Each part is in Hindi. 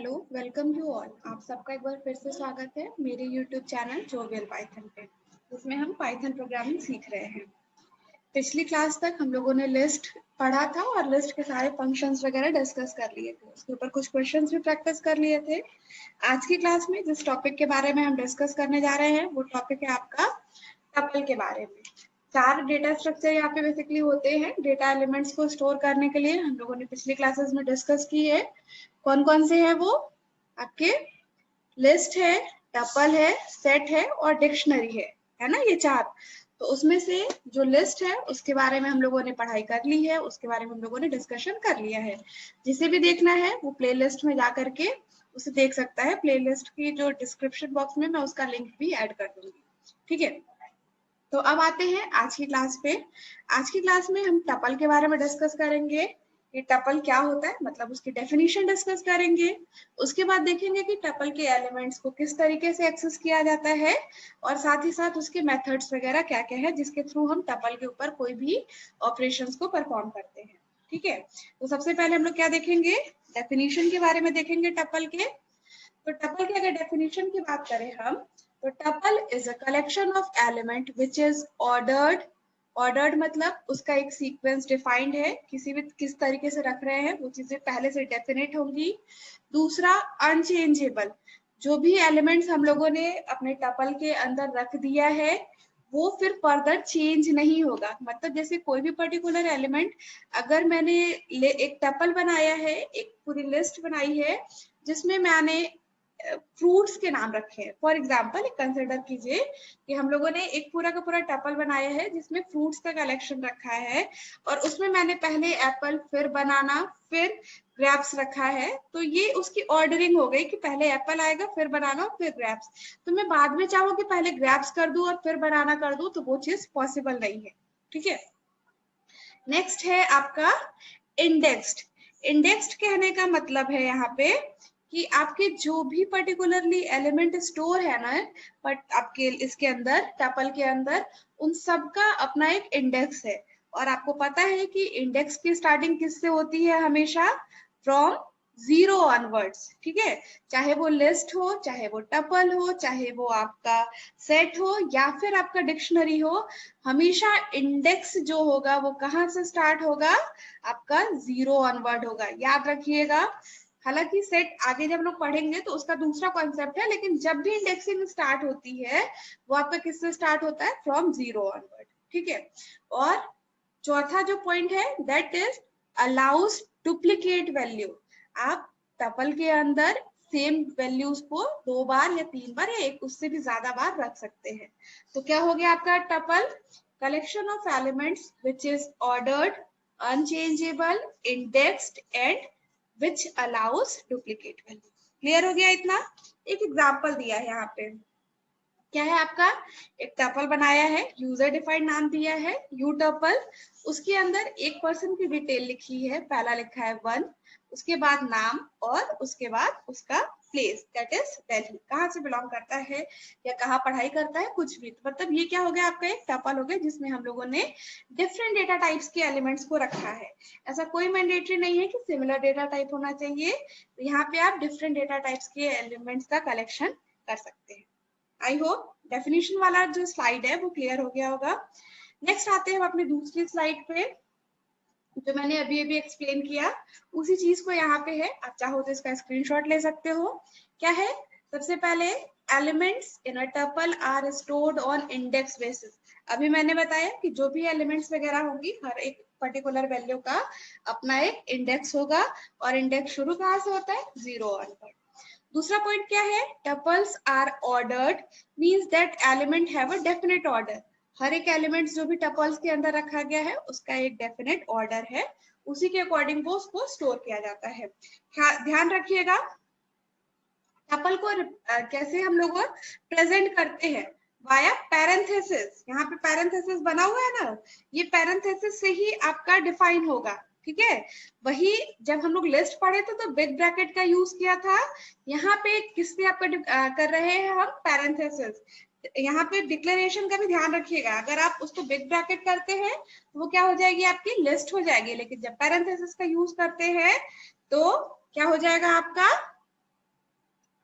Hello, welcome you all. आप सबका एक बार फिर से स्वागत है मेरे यूट्यूब चैनल जोवियल पाइथन पे, जिसमें हम पाइथन प्रोग्रामिंग सीख रहे हैं। पिछली क्लास तक हम लोगों ने लिस्ट पढ़ा था और लिस्ट के सारे फंक्शंस वगैरह डिस्कस कर लिए थे। उसके ऊपर कुछ क्वेश्चंस भी प्रैक्टिस कर लिए थे। आज की क्लास में जिस टॉपिक के बारे में हम डिस्कस करने जा रहे हैं वो टॉपिक है आपका टपल के बारे में। 4 डेटा स्ट्रक्चर यहाँ पे बेसिकली होते हैं डेटा एलिमेंट्स को स्टोर करने के लिए। हम लोगों ने पिछली क्लासेस में डिस्कस की है। कौन कौन से हैं वो? आपके लिस्ट है, टपल है, सेट है और डिक्शनरी है ना, ये 4। तो उसमें से जो लिस्ट है उसके बारे में हम लोगों ने पढ़ाई कर ली है, उसके बारे में हम लोगों ने डिस्कशन कर लिया है। जिसे भी देखना है वो प्लेलिस्ट में जा करके उसे देख सकता है। प्लेलिस्ट की जो डिस्क्रिप्शन बॉक्स में मैं उसका लिंक भी ऐड कर दूंगी, ठीक है। तो अब आते हैं आज की क्लास पे। आज की क्लास में हम टपल के बारे में डिस्कस करेंगे। ये टपल क्या होता है, मतलब उसकी डेफिनेशन डिस्कस करेंगे। उसके बाद देखेंगे कि टपल के एलिमेंट्स को किस तरीके से एक्सेस किया जाता है और साथ ही साथ उसके मेथड्स वगैरह क्या क्या है जिसके थ्रू हम टपल के ऊपर कोई भी ऑपरेशंस को परफॉर्म करते हैं, ठीक है। तो सबसे पहले हम लोग क्या देखेंगे, डेफिनेशन के बारे में देखेंगे टपल के। तो टपल की अगर डेफिनेशन की बात करें हम, तो tuple is a collection of element which is ordered. Ordered मतलब उसका एक सीक्वेंस डिफाइंड है, किस तरीके से रख रहे हैं वो चीजें पहले से डेफिनेट होंगी। दूसरा, अनचेंजेबल, जो भी एलिमेंट्स हम लोगों ने अपने टपल के अंदर रख दिया है वो फिर फर्दर चेंज नहीं होगा। मतलब जैसे कोई भी पर्टिकुलर एलिमेंट, अगर मैंने एक टपल बनाया है, एक पूरी लिस्ट बनाई है जिसमें मैंने फ्रूट्स के नाम रखे हैं। फॉर एग्जाम्पल कंसिडर कीजिए कि हम लोगों ने एक पूरा का पूरा टपल बनाया है जिसमें फ्रूट्स का कलेक्शन रखा है और उसमें मैंने पहले एप्पल, फिर बनाना, फिर ग्रेप्स रखा है। तो ये उसकी ऑर्डरिंग हो गई कि पहले एप्पल आएगा, फिर बनाना और फिर ग्रेप्स। तो मैं बाद में चाहूँ कि पहले ग्रेप्स कर दूं और फिर बनाना कर दूं, तो वो चीज पॉसिबल नहीं है, ठीक है। नेक्स्ट है आपका इंडेक्स्ड। इंडेक्स्ड कहने का मतलब है यहाँ पे कि आपके जो भी पर्टिकुलरली एलिमेंट स्टोर है ना, बट आपके इसके अंदर टपल के अंदर, उन सब का अपना एक इंडेक्स है। और आपको पता है कि इंडेक्स की स्टार्टिंग किससे होती है? हमेशा फ्रॉम 0 ऑनवर्ड्स, ठीक है। चाहे वो लिस्ट हो, चाहे वो टपल हो, चाहे वो आपका सेट हो या फिर आपका डिक्शनरी हो, हमेशा इंडेक्स जो होगा वो कहाँ से स्टार्ट होगा? आपका 0 ऑनवर्ड होगा, याद रखिएगा। हालांकि सेट आगे जब लोग पढ़ेंगे तो उसका दूसरा कॉन्सेप्ट है, लेकिन जब भी इंडेक्सिंग स्टार्ट होती है वो आपका किससे स्टार्ट होता है? फ्रॉम 0 ऑनवर्ड, ठीक है। और चौथा जो पॉइंट है that is allows duplicate value. आप टपल के अंदर सेम वैल्यूज को 2 बार या 3 बार या एक उससे भी ज्यादा बार रख सकते हैं। तो क्या हो गया आपका tuple? Collection of elements which is ordered, unchangeable, indexed and which allows duplicate value. Clear हो गया इतना? एक एग्जांपल दिया है यहाँ पे। क्या है आपका? एक टपल बनाया है, यूजर डिफाइंड नाम दिया है यू टपल। उसके अंदर एक पर्सन की डिटेल लिखी है, पहला लिखा है 1, उसके बाद नाम और उसके बाद उसका प्लेस दैट इज दिल्ली, कहाँ से बिलोंग करता है या कहाँ पढ़ाई करता है, कुछ भी। तो मतलब ये क्या हो गया? आपका एक टपल हो गया जिसमें हम लोगों ने डिफरेंट डेटा टाइप्स के एलिमेंट्स को रखा है। ऐसा कोई मैंडेटरी नहीं है कि सिमिलर डेटा टाइप होना चाहिए। तो यहाँ पे आप डिफरेंट डेटा टाइप्स के एलिमेंट्स का कलेक्शन कर सकते हैं। आई होप डेफिनेशन वाला जो स्लाइड है वो क्लियर हो गया होगा। नेक्स्ट आते हैं हम अपनी दूसरी स्लाइड पे। जो मैंने अभी अभी एक्सप्लेन किया उसी चीज को यहाँ पे है, आप चाहो तो इसका स्क्रीनशॉट ले सकते हो। क्या है? सबसे पहले elements in a tuple are stored on index basis. अभी मैंने बताया कि जो भी एलिमेंट्स वगैरह होंगी हर एक पर्टिकुलर वैल्यू का अपना एक इंडेक्स होगा और इंडेक्स शुरू कहाँ से होता है? 0 ऑन पर। दूसरा पॉइंट क्या है? Tuples are ordered means that element have a definite order. हर एक एलिमेंट जो भी टपल्स के अंदर रखा गया है उसका एक डेफिनेट ऑर्डर है, उसी के अकॉर्डिंग वो उसको स्टोर किया जाता है। ध्यान रखिएगा टपल को कैसे हम लोग प्रेजेंट करते हैं? Via parenthesis. यहाँ पे पैरेंथेसिस बना हुआ है ना, ये पैरेंथेसिस से ही आपका डिफाइन होगा, ठीक है। वही जब हम लोग लिस्ट पढ़े थे तो बिग ब्रैकेट का यूज किया था, यहाँ पे किससे आपका कर रहे हैं हम? पैरेंथेसिस। यहाँ पे डिक्लेरेशन का भी ध्यान रखिएगा, अगर आप उसको बिग ब्रैकेट करते हैं तो वो क्या हो जाएगी? आपकी लिस्ट हो जाएगी। लेकिन जब पैरेंथेसिस का यूज करते हैं तो क्या हो जाएगा आपका?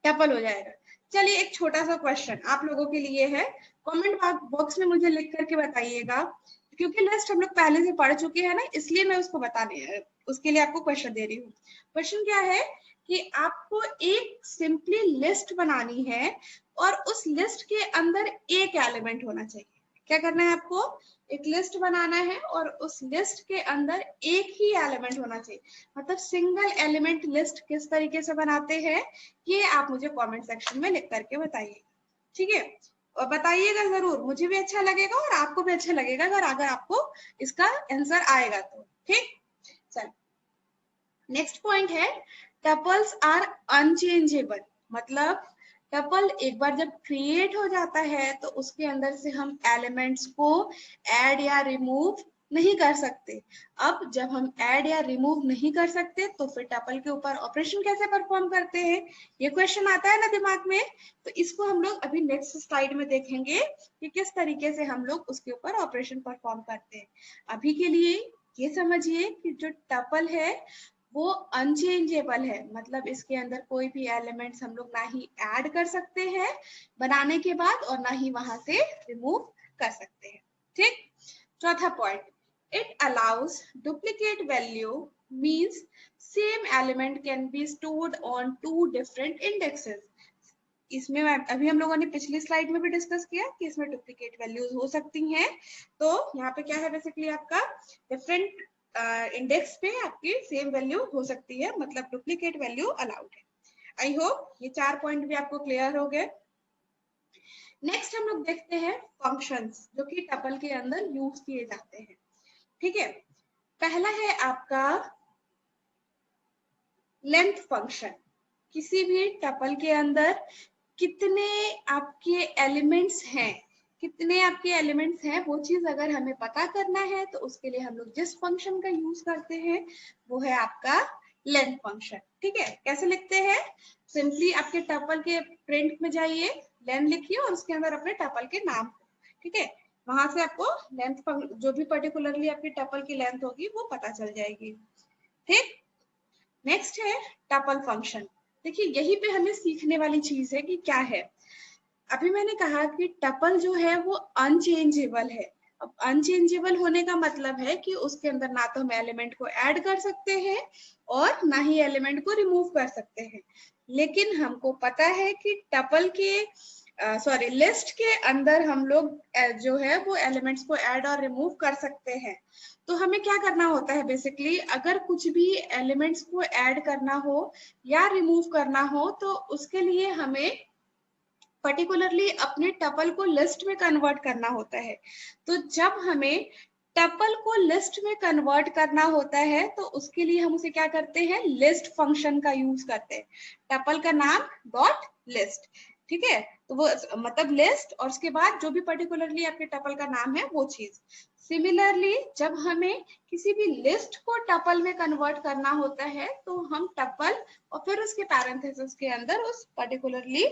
टपल हो जाएगा। चलिए एक छोटा सा क्वेश्चन आप लोगों के लिए है, कमेंट बॉक्स में मुझे लिख करके बताइएगा, क्योंकि लिस्ट हम लोग पहले से पढ़ चुके हैं ना, इसलिए मैं उसके लिए आपको क्वेश्चन दे रही हूँ। क्वेश्चन क्या है कि आपको एक सिंपली लिस्ट बनानी है और उस लिस्ट के अंदर एक एलिमेंट होना चाहिए। क्या करना है आपको, एक लिस्ट बनाना है और उस लिस्ट के अंदर एक ही एलिमेंट होना चाहिए। मतलब सिंगल एलिमेंट लिस्ट किस तरीके से बनाते हैं ये आप मुझे कमेंट सेक्शन में लिख करके बताइए, ठीक है। और बताइएगा जरूर, मुझे भी अच्छा लगेगा और आपको भी अच्छा लगेगा अगर आपको इसका आंसर आएगा तो, ठीक। चल नेक्स्ट पॉइंट है, टपल्स आर अनचेंजेबल। मतलब टपल एक बार जब क्रिएट हो जाता है तो उसके अंदर से हम एलिमेंट्स को ऐड या रिमूव नहीं कर सकते। अब जब हम ऐड या रिमूव नहीं कर सकते तो फिर टपल के ऊपर ऑपरेशन कैसे परफॉर्म करते हैं, ये क्वेश्चन आता है ना दिमाग में। तो इसको हम लोग अभी नेक्स्ट स्लाइड में देखेंगे कि किस तरीके से हम लोग उसके ऊपर ऑपरेशन परफॉर्म करते हैं। अभी के लिए ये समझिए कि जो टपल है वो अनचेंजेबल है, मतलब इसके अंदर कोई भी एलिमेंट्स हम लोग ना ही ऐड कर सकते हैं बनाने के बाद और ना ही वहां से रिमूव कर सकते हैं, ठीक। चौथा point, it allows duplicate value, means same element can be stored on two different indexes. इसमें अभी हम लोगों ने पिछली स्लाइड में भी डिस्कस किया कि इसमें डुप्लीकेट वैल्यूज हो सकती हैं। तो यहाँ पे क्या है, बेसिकली आपका डिफरेंट इंडेक्स पे आपकी सेम वैल्यू हो सकती है, मतलब डुप्लीकेट वैल्यू अलाउड है। आई होप ये 4 पॉइंट भी आपको क्लियर हो गए। नेक्स्ट हम लोग देखते हैं फंक्शंस जो कि टपल के अंदर यूज किए जाते हैं, ठीक है। पहला है आपका लेंथ फंक्शन। किसी भी टपल के अंदर कितने आपके एलिमेंट्स हैं, कितने आपके एलिमेंट्स हैं वो चीज अगर हमें पता करना है तो उसके लिए हम लोग जिस फंक्शन का यूज करते हैं वो है आपका लेंथ फंक्शन, ठीक है। कैसे लिखते हैं, सिंपली आपके टपल के प्रिंट में जाइए, लेंथ लिखिए और उसके अंदर अपने टपल के नाम, ठीक है। वहां से आपको लेंथ जो भी पर्टिकुलरली आपकी टपल की लेंथ होगी वो पता चल जाएगी, ठीक। नेक्स्ट है टपल फंक्शन। देखिए यही पे हमें सीखने वाली चीज है कि क्या है। अभी मैंने कहा कि टपल जो है वो अनचेंजेबल है। अब अनचेंजेबल होने का मतलब है कि उसके अंदर ना तो हम एलिमेंट को ऐड कर सकते हैं और ना ही एलिमेंट को रिमूव कर सकते हैं। लेकिन हमको पता है कि टपल के लिस्ट के अंदर हम लोग जो है वो एलिमेंट्स को ऐड और रिमूव कर सकते हैं। तो हमें क्या करना होता है, बेसिकली अगर कुछ भी एलिमेंट्स को ऐड करना हो या रिमूव करना हो तो उसके लिए हमें पर्टिकुलरली अपने टपल को लिस्ट में कन्वर्ट करना होता है। तो जब हमें टपल को लिस्ट में कन्वर्ट करना होता है तो उसके लिए हम उसे क्या करते हैं, लिस्ट फंक्शन का यूज करते हैं। टपल का नाम डॉट लिस्ट, ठीक है। तो वो मतलब लिस्ट और उसके बाद जो भी पर्टिकुलरली आपके टपल का नाम है वो चीज। सिमिलरली जब हमें किसी भी लिस्ट को टपल में कन्वर्ट करना होता है तो हम टपल और फिर उसके पैरेंथेसिस के अंदर उस पर्टिकुलरली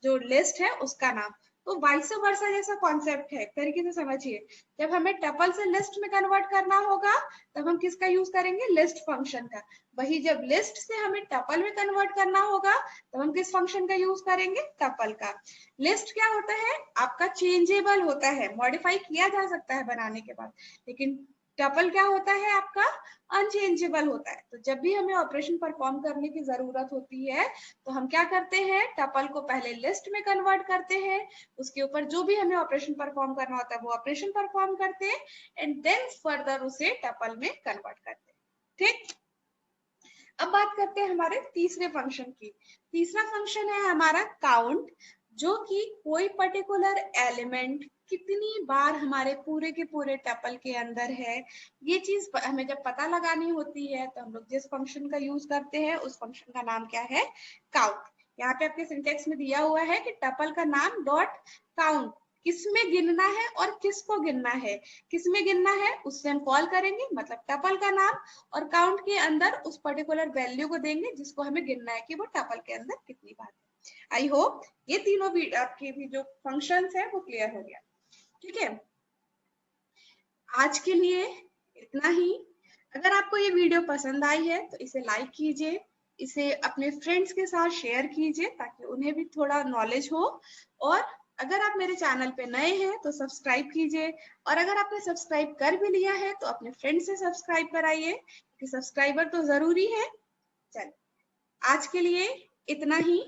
जो लिस्ट है उसका नाम। तो वाइस वर्सा जैसा कॉन्सेप्ट है, तरीके से समझिए। जब हमें टपल से लिस्ट में कन्वर्ट करना होगा तब हम किसका यूज करेंगे, लिस्ट फंक्शन का। वही जब लिस्ट से हमें टपल में कन्वर्ट करना होगा तब हम किस फंक्शन का यूज करेंगे, टपल का। लिस्ट क्या होता है आपका, चेंजेबल होता है, मॉडिफाई किया जा सकता है बनाने के बाद। लेकिन टपल क्या होता है आपका, अनचेंजेबल होता है। तो जब भी हमें ऑपरेशन परफॉर्म करने की जरूरत होती है तो हम क्या करते हैं, टपल को पहले लिस्ट में कन्वर्ट करते हैं, उसके ऊपर जो भी हमें ऑपरेशन परफॉर्म करना होता है वो ऑपरेशन परफॉर्म करते हैं एंड देन फर्दर उसे टपल में कन्वर्ट करते हैं, ठीक। अब बात करते हैं हमारे तीसरे फंक्शन की। तीसरा फंक्शन है हमारा काउंट, जो कि कोई पर्टिकुलर एलिमेंट कितनी बार हमारे पूरे के पूरे टपल के अंदर है, ये चीज हमें जब पता लगानी होती है तो हम लोग जिस फंक्शन का यूज करते हैं उस फंक्शन का नाम क्या है, काउंट। यहाँ पे आपके सिंटेक्स में दिया हुआ है कि टपल का नाम डॉट काउंट, किसमें गिनना है और किसको गिनना है। किसमें गिनना है उससे हम कॉल करेंगे, मतलब टपल का नाम, और काउंट के अंदर उस पर्टिकुलर वैल्यू को देंगे जिसको हमें गिनना है कि वो टपल के अंदर कितनी बार है। आई होप ये तीनों भी आपके भी जो फंक्शंस है वो क्लियर हो गया, ठीक है। आज के लिए इतना ही। अगर आपको ये वीडियो पसंद आई है तो इसे लाइक कीजिए, इसे अपने फ्रेंड्स के साथ शेयर कीजिए ताकि उन्हें भी थोड़ा नॉलेज हो। और अगर आप मेरे चैनल पे नए हैं तो सब्सक्राइब कीजिए, और अगर आपने सब्सक्राइब कर भी लिया है तो अपने फ्रेंड से सब्सक्राइब कराइए, क्योंकि सब्सक्राइबर तो जरूरी है। चलिए, आज के लिए इतना ही।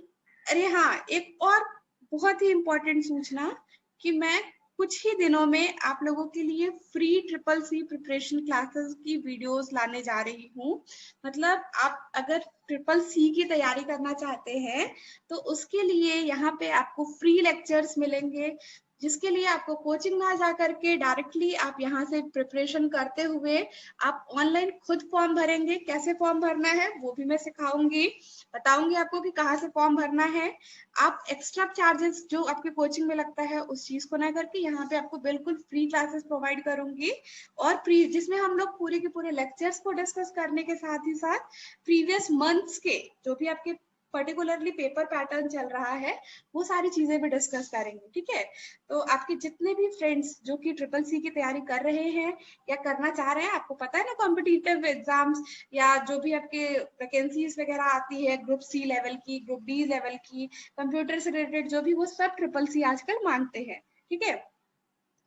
अरे हाँ, एक और बहुत ही इम्पोर्टेंट सूचना कि मैं कुछ ही दिनों में आप लोगों के लिए फ्री CCC प्रिपरेशन क्लासेस की वीडियोस लाने जा रही हूँ। मतलब आप अगर CCC की तैयारी करना चाहते हैं तो उसके लिए यहाँ पे आपको फ्री लेक्चर्स मिलेंगे, जिसके लिए आपको कोचिंग ना जा करके डायरेक्टली आप यहाँ से प्रिपरेशन करते हुए आप ऑनलाइन खुद फॉर्म भरेंगे। कैसे फॉर्म भरना है वो भी मैं सिखाऊंगी, बताऊंगी आपको कि कहाँ से फॉर्म भरना है। आप एक्स्ट्रा चार्जेस जो आपके कोचिंग में लगता है उस चीज को ना करके यहाँ पे आपको बिल्कुल फ्री क्लासेस प्रोवाइड करूंगी, और फ्री जिसमें हम लोग पूरे के पूरे लेक्चर्स को डिस्कस करने के साथ ही साथ प्रीवियस मंथ्स के जो भी आपके पर्टिकुलरली पेपर पैटर्न चल रहा है वो सारी चीजें भी डिस्कस करेंगे। ठीक है, तो आपके जितने भी फ्रेंड्स जो कि CCC की तैयारी कर रहे हैं या करना चाह रहे हैं, आपको पता है ना कॉम्पिटिटिव एग्जाम्स या जो भी आपके वैकेंसीज वगैरह आती है, ग्रुप C लेवल की, ग्रुप D लेवल की, कंप्यूटर से रिलेटेड जो भी, वो सब CCC आजकल मांगते हैं। ठीक है,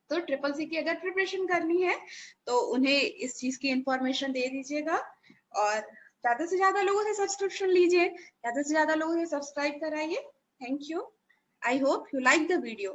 तो CCC की अगर प्रिपरेशन करनी है तो उन्हें इस चीज की इंफॉर्मेशन दे दीजिएगा, और ज्यादा से ज्यादा लोगों से सब्सक्रिप्शन लीजिए, ज्यादा से ज्यादा लोगों से सब्सक्राइब कराइए। Thank you. I hope you like the video.